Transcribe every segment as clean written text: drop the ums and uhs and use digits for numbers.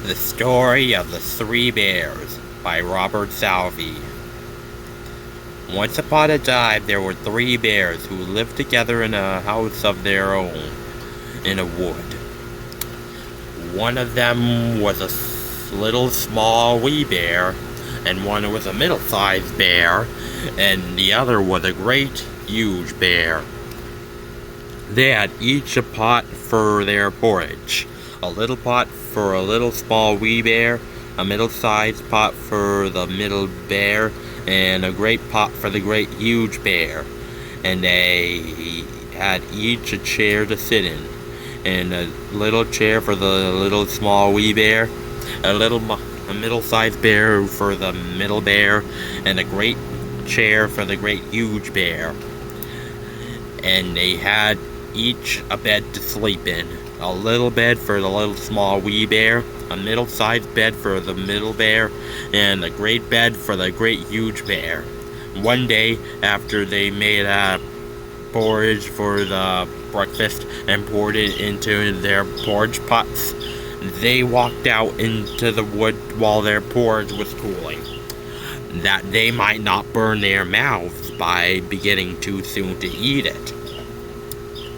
The Story of the Three Bears by Robert Southey. Once upon a time there were three bears who lived together in a house of their own in a wood. One of them was a little small wee bear, and one was a middle-sized bear, and the other was a great huge bear. They had each a pot for their porridge. A little pot for a little small wee bear, a middle-sized pot for the middle bear, and a great pot for the great huge bear. And they had each a chair to sit in, and a little chair for the little small wee bear, a middle-sized bear for the middle bear, and a great chair for the great huge bear. And they had each a bed to sleep in. A little bed for the little small wee bear, a middle-sized bed for the middle bear, and a great bed for the great huge bear. One day, after they made a porridge for the breakfast and poured it into their porridge pots, they walked out into the wood while their porridge was cooling, that they might not burn their mouths by beginning too soon to eat it.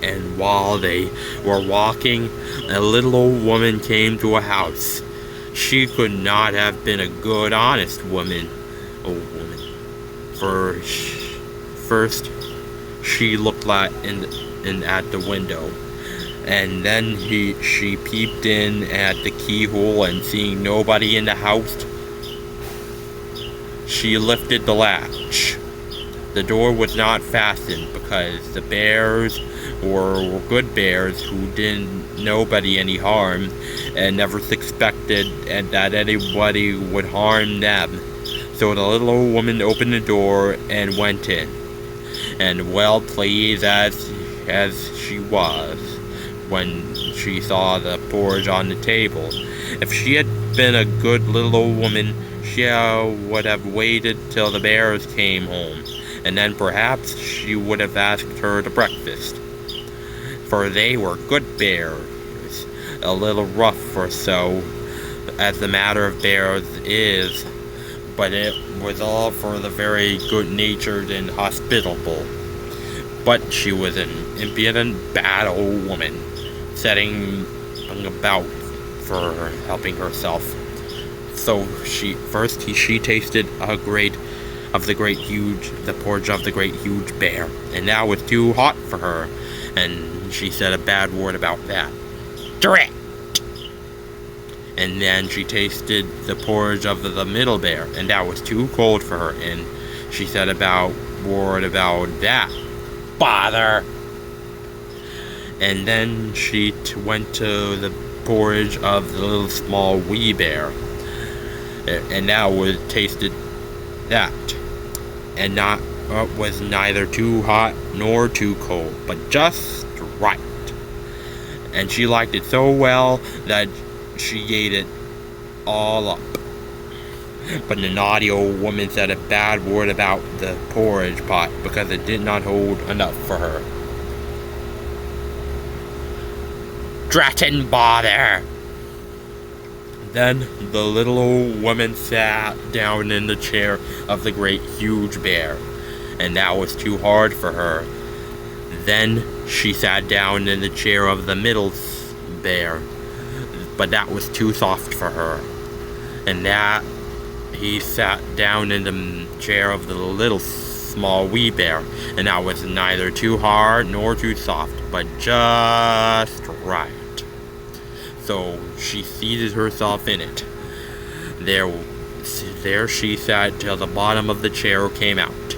And while they were walking, a little old woman came to a house. She could not have been a good, honest woman. For first, she looked at the window, and then she peeped in at the keyhole, and seeing nobody in the house, she lifted the latch. The door was not fastened because the bears were good bears who didn't nobody any harm and never suspected that anybody would harm them. So the little old woman opened the door and went in, and well pleased as she was when she saw the porridge on the table. If she had been a good little old woman, she would have waited till the bears came home, and then perhaps she would have asked her to breakfast. For they were good bears, a little rough or so, as the matter of bears is, but it was all for the very good-natured and hospitable. But she was an impudent, bad old woman, setting about for helping herself. So she tasted the porridge of the great huge bear, and that was too hot for her, and she said a bad word about that. Drat! And then she tasted the porridge of the middle bear, and that was too cold for her, and she said a word about that. Bother! And then she went to the porridge of the little small wee bear, and that tasted that, and was neither too hot nor too cold, but just right. And she liked it so well that she ate it all up. But the naughty old woman said a bad word about the porridge pot because it did not hold enough for her. Drat and bother! Then the little old woman sat down in the chair of the great huge bear, and that was too hard for her. Then she sat down in the chair of the middle bear, but that was too soft for her. And that he sat down in the chair of the little small wee bear, and that was neither too hard nor too soft, but just right. So she seated herself in it. There she sat till the bottom of the chair came out,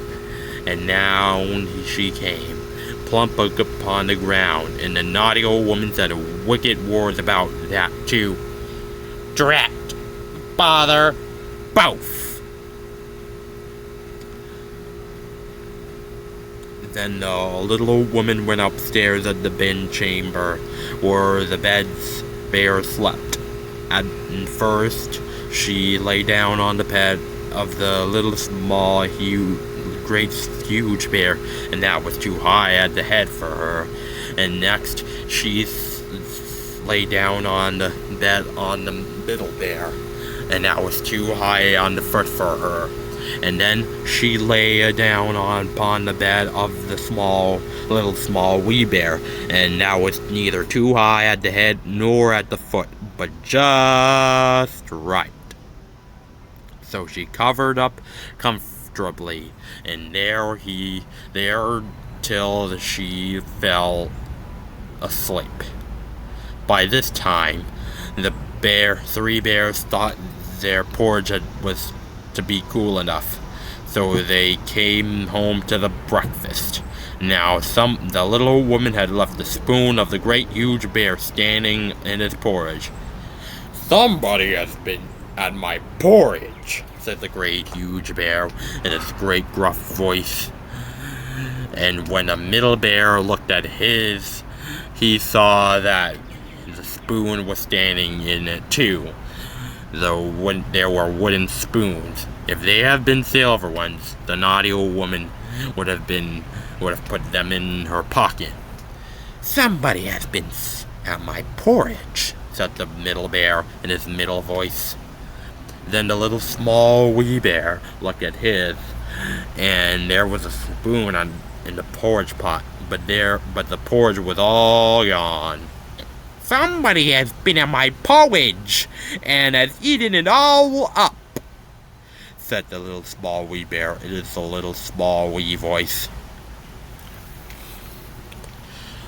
and now she came, plump upon the ground, and the naughty old woman said wicked words about that too. Drat! Bother! Both! Then the little old woman went upstairs at the bed chamber, where the bear slept. At first, she lay down on the bed of the little small great huge bear, and that was too high at the head for her. And next she lay down on the bed on the middle bear, and that was too high on the foot for her. And then she lay down upon the bed of the little small wee bear, and that was neither too high at the head nor at the foot, but just right. So she covered up comfortably, and there till she fell asleep. By this time, the three bears thought their porridge was to be cool enough, so they came home to the breakfast. Now, the little woman had left the spoon of the great huge bear standing in his porridge. "Somebody has been at my porridge," said the great huge bear in his great gruff voice. And when the middle bear looked at his, he saw that the spoon was standing in it too, though there were wooden spoons. If they had been silver ones, the naughty old woman would have put them in her pocket. "Somebody has been at my porridge," said the middle bear in his middle voice. Then the little small wee bear looked at his, and there was a spoon in the porridge pot, but the porridge was all gone. "Somebody has been at my porridge and has eaten it all up," said the little small wee bear in his little small wee voice.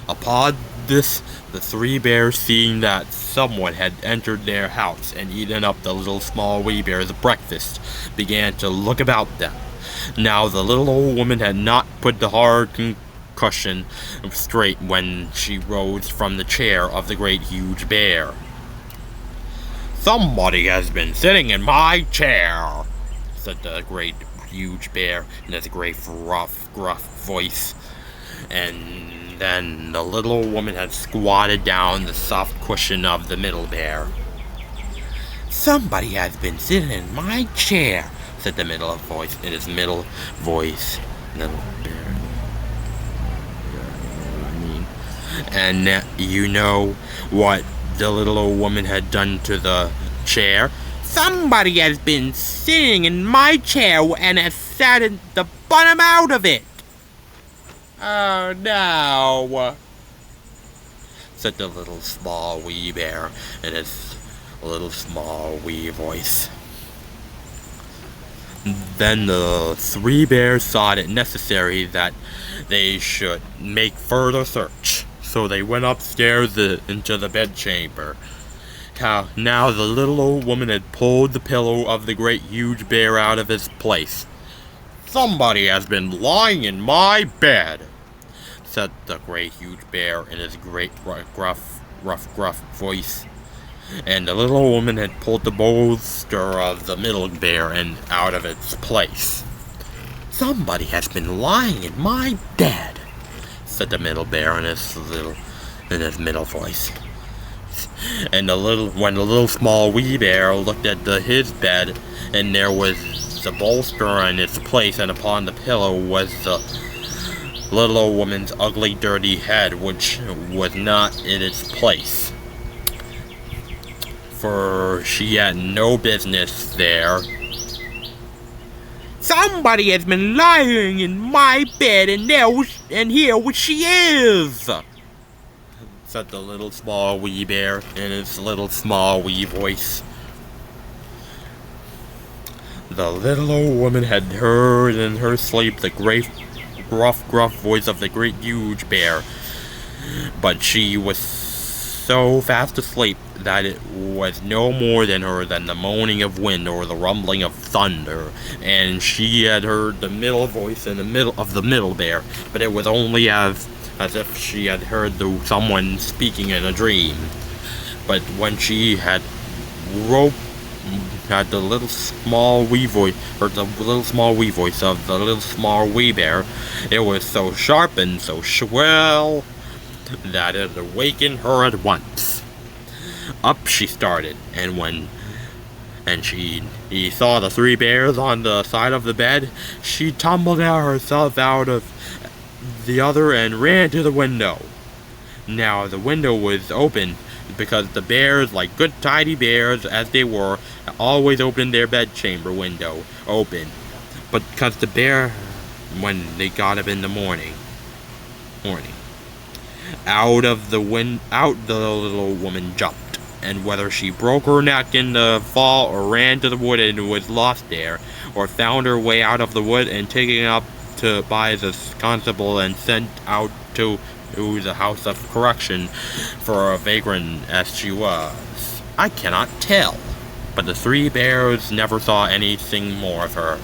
Upon this, the three bears, seeing that someone had entered their house and eaten up the little small wee bear's breakfast, began to look about them. Now the little old woman had not put the hard cushion straight when she rose from the chair of the great huge bear. "Somebody has been sitting in my chair," said the great huge bear in his great gruff voice. And then the little woman had squatted down the soft cushion of the middle bear. "Somebody has been sitting in my chair," said the middle voice in his middle voice. Little bear. And you know what the little old woman had done to the chair? "Somebody has been sitting in my chair and has sat in the bottom out of it." "Oh no," said the little small wee bear in his little small wee voice. Then the three bears thought it necessary that they should make further search. So they went upstairs into the bedchamber. Now the little old woman had pulled the pillow of the great huge bear out of his place. "Somebody has been lying in my bed," said the great huge bear in his great gruff voice. And the little old woman had pulled the bolster of the middle bear out of its place. "Somebody has been lying in my bed," said the middle bear in his middle voice. And when the little small wee bear looked at his bed, and there was the bolster in its place, and upon the pillow was the little old woman's ugly, dirty head, which was not in its place, for she had no business there. "Somebody has been lying in my bed, and here she is," said the little small wee bear in his little small wee voice. The little old woman had heard in her sleep the great gruff voice of the great huge bear, but she was so fast asleep that it was no more than the moaning of wind or the rumbling of thunder, and she had heard the middle voice in the middle of the middle bear, but it was only as if she had heard someone speaking in a dream. But when she had the little small wee voice, or the little small wee voice of the little small wee bear, it was so sharp and so shrill that it awakened her at once. Up she started, and she saw the three bears on the side of the bed, she tumbled herself out of the other and ran to the window. Now the window was open, because the bears, like good tidy bears as they were, always opened their bedchamber window open. But because the bear, when they got up in the morning, out the little woman jumped, and whether she broke her neck in the fall or ran to the wood and was lost there, or found her way out of the wood and taken up by the constable and sent out to the house of correction for a vagrant as she was, I cannot tell. But the three bears never saw anything more of her.